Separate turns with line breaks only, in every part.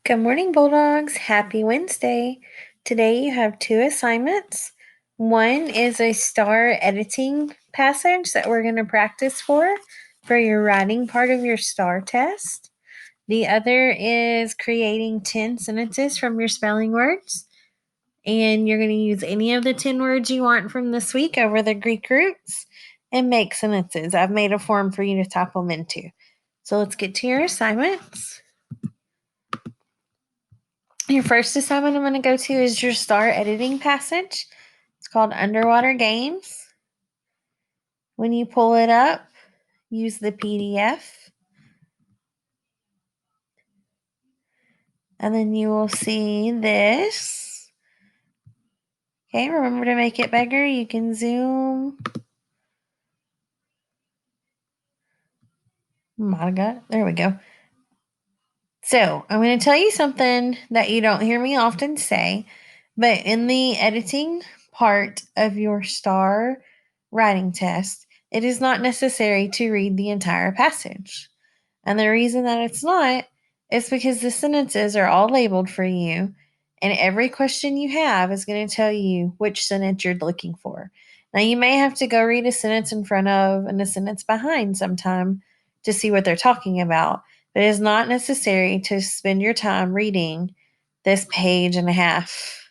Good morning, Bulldogs. Happy Wednesday. Today you have two assignments. One is a STAAR editing passage that we're going to practice for your writing part of your STAAR test. The other is creating 10 sentences from your spelling words. And you're going to use any of the 10 words you want from this week over the Greek roots and make sentences. I've made a form for you to type them into. So let's get to your assignments. Your first assignment I'm going to go to is your STAAR editing passage. It's called Underwater Games. When you pull it up, use the PDF. And then you will see this. Okay, remember to make it bigger. You can zoom. Oh my God, there we go. So I'm going to tell you something that you don't hear me often say, but in the editing part of your STAAR writing test, it is not necessary to read the entire passage. And the reason that it's not is because the sentences are all labeled for you, and every question you have is going to tell you which sentence you're looking for. Now, you may have to go read a sentence in front of and a sentence behind sometime to see what they're talking about, but it is not necessary to spend your time reading this page and a half,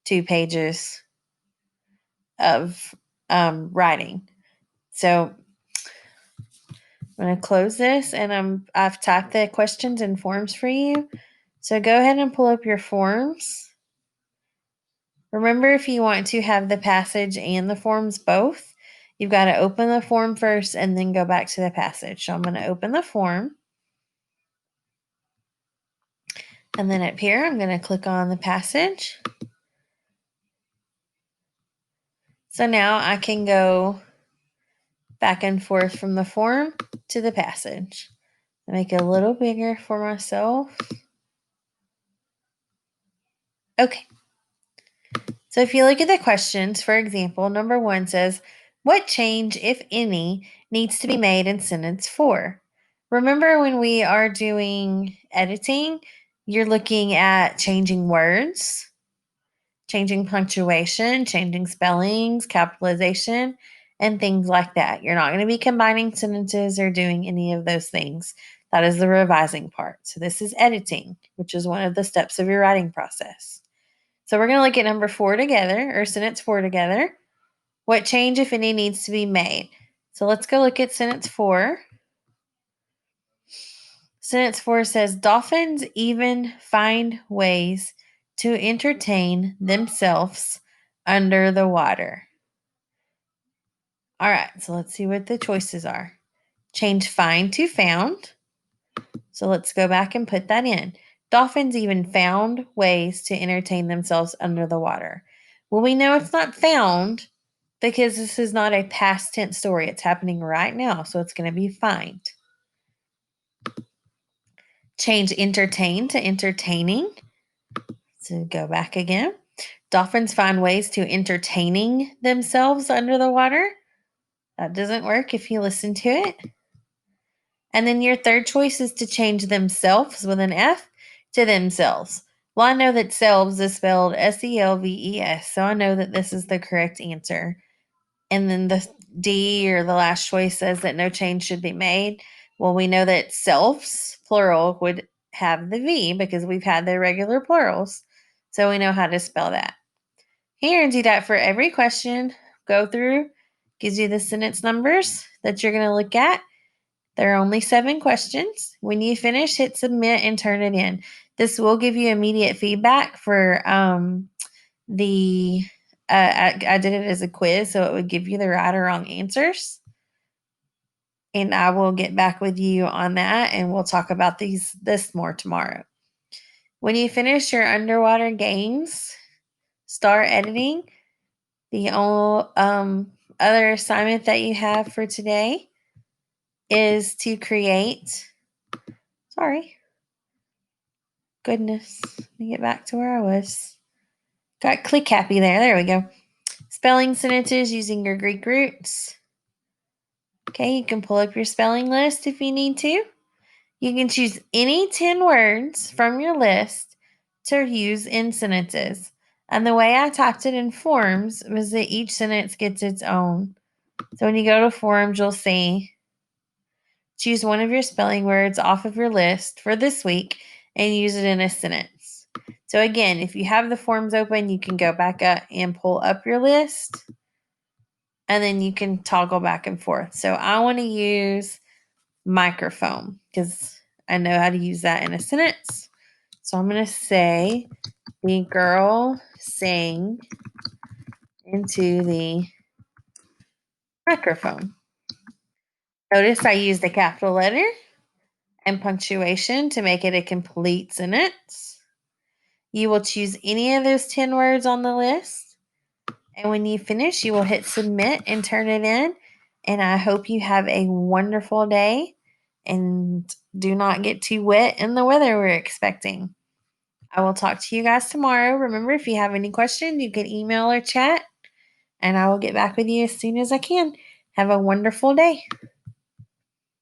2 pages of writing. So I'm going to close this, and I've typed the questions and forms for you. So go ahead and pull up your forms. Remember, if you want to have the passage and the forms both, you've got to open the form first and then go back to the passage. So I'm going to open the form. And then up here, I'm going to click on the passage. So now I can go back and forth from the form to the passage. I make it a little bigger for myself. Okay. So if you look at the questions, for example, number 1 says, what change, if any, needs to be made in sentence 4? Remember, when we are doing editing, you're looking at changing words, changing punctuation, changing spellings, capitalization, and things like that. You're not going to be combining sentences or doing any of those things. That is the revising part. So this is editing, which is one of the steps of your writing process. So we're going to look at number 4 together, or sentence 4 together. What change, if any, needs to be made? So let's go look at sentence 4. Sentence 4 says, dolphins even find ways to entertain themselves under the water. All right, so let's see what the choices are. Change find to found. So let's go back and put that in. Dolphins even found ways to entertain themselves under the water. Well, we know it's not found because this is not a past tense story. It's happening right now, so it's going to be find. Change entertain to entertaining. So go back again. Dolphins find ways to entertaining themselves under the water. That doesn't work if you listen to it. And then your third choice is to change themselves with an F to themselves. Well, I know that selves is spelled S-E-L-V-E-S, so I know that this is the correct answer. And then the D, or the last choice, says that no change should be made. Well, we know that selves, plural, would have the V because we've had the regular plurals. So we know how to spell that. Here, and do that for every question. Go through, gives you the sentence numbers that you're going to look at. There are only 7 questions. When you finish, hit submit and turn it in. This will give you immediate feedback for I did it as a quiz, so it would give you the right or wrong answers. And I will get back with you on that, and we'll talk about this more tomorrow. When you finish your underwater games, STAAR editing, the other assignment that you have for today is to create. Sorry. Goodness. Let me get back to where I was. Got click happy there. There we go. Spelling sentences using your Greek roots. Okay, you can pull up your spelling list if you need to. You can choose any 10 words from your list to use in sentences. And the way I typed it in forms was that each sentence gets its own. So when you go to forms, you'll see choose one of your spelling words off of your list for this week and use it in a sentence. So again, if you have the forms open, you can go back up and pull up your list, and then you can toggle back and forth. So I want to use microphone because I know how to use that in a sentence. So I'm going to say, the girl sang into the microphone. Notice I used a capital letter and punctuation to make it a complete sentence. You will choose any of those 10 words on the list. And when you finish, you will hit submit and turn it in. And I hope you have a wonderful day and do not get too wet in the weather we're expecting. I will talk to you guys tomorrow. Remember, if you have any questions, you can email or chat, and I will get back with you as soon as I can. Have a wonderful day.